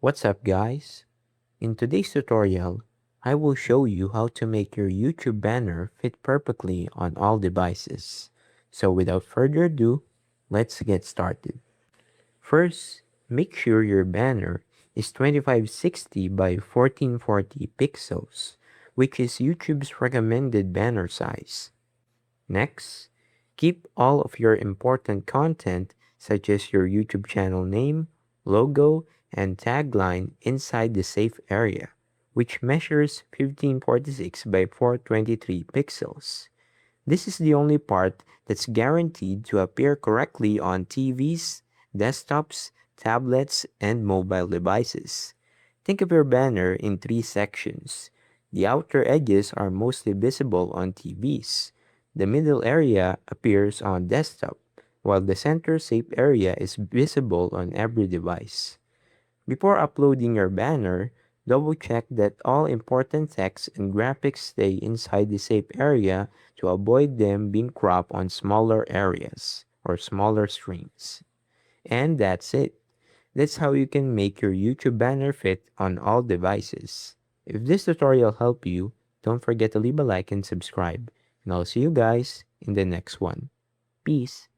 What's up guys? In today's tutorial, I will show you how to make your YouTube banner fit perfectly on all devices. So without further ado, let's get started. First, make sure your banner is 2560 by 1440 pixels, which is YouTube's recommended banner size. Next, keep all of your important content such as your YouTube channel name, logo, and tagline inside the safe area, which measures 1546 by 423 pixels. This is the only part that's guaranteed to appear correctly on TVs, desktops, tablets, and mobile devices. Think of your banner in three sections. The outer edges are mostly visible on TVs. The middle area appears on desktop, while the center safe area is visible on every device. Before uploading your banner, double-check that all important text and graphics stay inside the safe area to avoid them being cropped on smaller areas or smaller screens. And that's it. That's how you can make your YouTube banner fit on all devices. If this tutorial helped you, don't forget to leave a like and subscribe. And I'll see you guys in the next one. Peace.